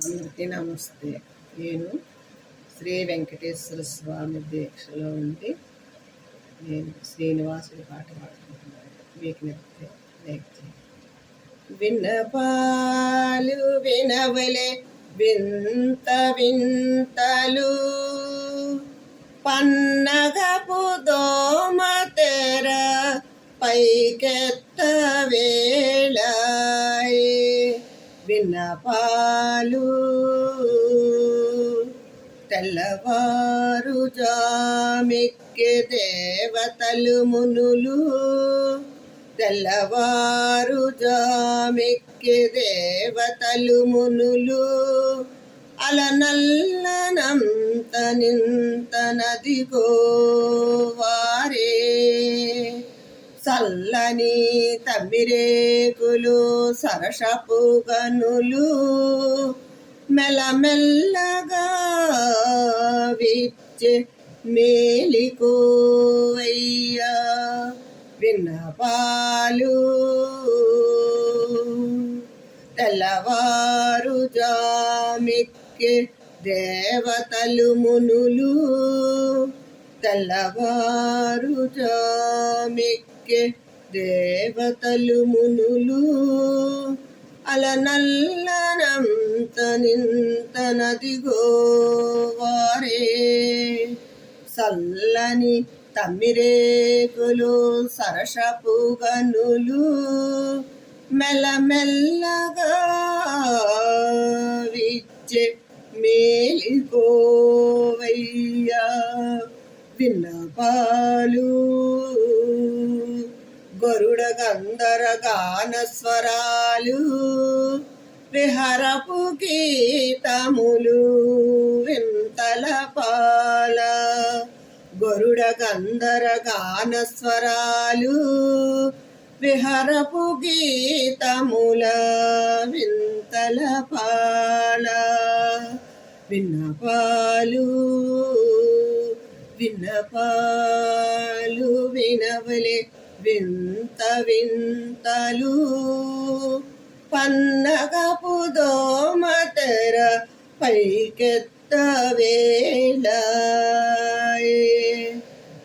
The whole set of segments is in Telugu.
అందరికీ నమస్తే. నేను శ్రీ వెంకటేశ్వర స్వామి దీక్షలో ఉండి నేను శ్రీనివాసుడి పాట పాడుకుంటున్నాను. మీకు నచ్చితే లైక్ చేయండి. విన్నపాలు వినవలే వింత వింతలు పన్నగపు దోమ తెర పైకెత్త వేళాయే విన్నపాలు తెల్లవారు జామిక్కె దేవతలు మునులు తెల్లవారు జామిక్కె దేవతలు మునులు అలనల్లనంత నింత నదిగో వారే చల్లని తమ్మిరేకులు సరసపు గనులు మెల్లమెల్లగా విచ్చే మేలికోవయ్యా విన్నపాలు తెల్లవారు జామిక్కె దేవతలు మునులు తెల్లవారు జామిక్కె దేవతలు మునులు అలనల్లనంత నింత నదిగో వారే చల్లని తమ్మిరేకులు సరసపు గనులు మెల్లమెల్లగా విచ్చే మేలికోవయ్యా విన్నపాలు గరుడ గంధర గాన స్వరాలు విహరపు గీతములు వింతల పాల గరుడ గంధర గాన స్వరాలు విహరపు గీతముల వింతల పాల విన్నపాలు విన్నపాలు వినవలే వింత వింతలు పన్నగపు దోమ తెర పైకెత్త వేళాయే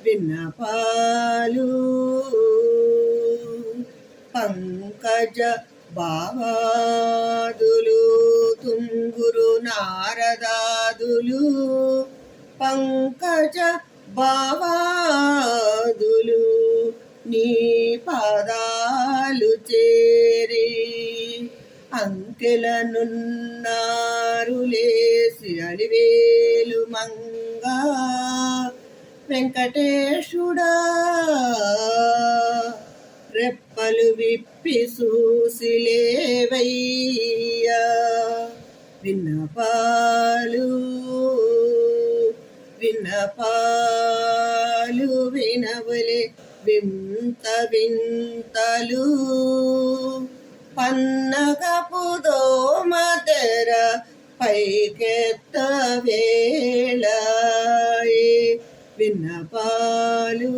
విన్నపాలు పంకజ భావాదులు తుంగురు నారదాదులు పంకజ భావాదులు నీ పాదాలు చేరి అంకెలనున్నారు లేసి అలివేలు మంగా వెంకటేశుడా రెప్పలు విప్పి చూసిలేవయ్యా విన్నపాలు విన్నపాలు వినవలే వింత వింతలు పన్నగపు దోమ తెర పైకెత్త వేళాయే విన్నపాలు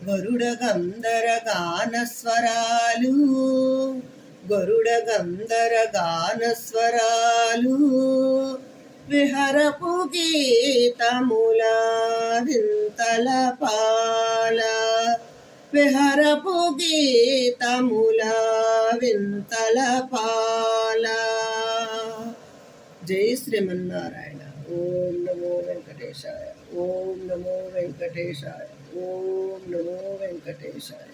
గరుడ గంధర గాన స్వరాలు గరుడ గంధర గాన స్వరాలు విహరపు గీతముల వింతల పాల విహరపు గీతముల వింతల పాల. జై శ్రీమన్నారాయణ. ఓం నమో వెంకటేశాయ. ఓం నమో వెంకటేశాయ. ఓం నమో వెంకటేశాయ.